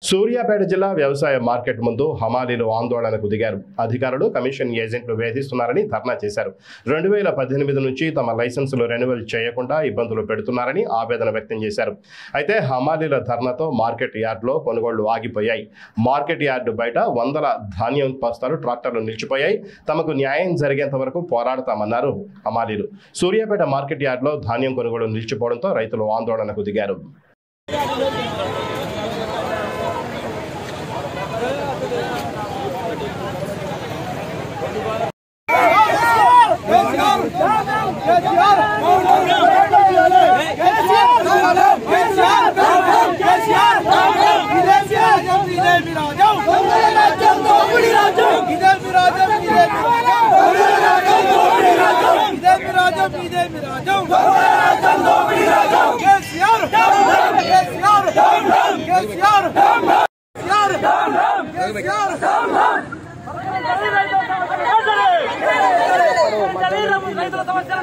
సూర్యాపేట జిల్లా వ్యవసాయ మార్కెట్ ముందు హమాలీలు ఆందోళనకు దిగారు. అధికారులు కమిషన్ ఏజెంట్లు వేధిస్తున్నారని ధర్నా చేశారు. 2018 నుంచి తమ లైసెన్సులు రెన్యువల్ చేయకుండా ఇబ్బందులు పెడుతున్నారని ఆవేదన వ్యక్తం చేశారు. అయితే హమాలీల ధర్నాతో మార్కెట్ యార్డులో కొనుగోళ్లు ఆగిపోయాయి. మార్కెట్ యార్డు బయట వందల ధాన్యం బస్తాలు ట్రాక్టర్లు నిలిచిపోయాయి. తమకు న్యాయం జరిగేంత వరకు పోరాడతామన్నారు హమాలీలు. సూర్యాపేట మార్కెట్ యార్డులో ధాన్యం కొనుగోలు నిలిచిపోవడంతో రైతులు ఆందోళనకు దిగారు. రైతుల సమస్యలు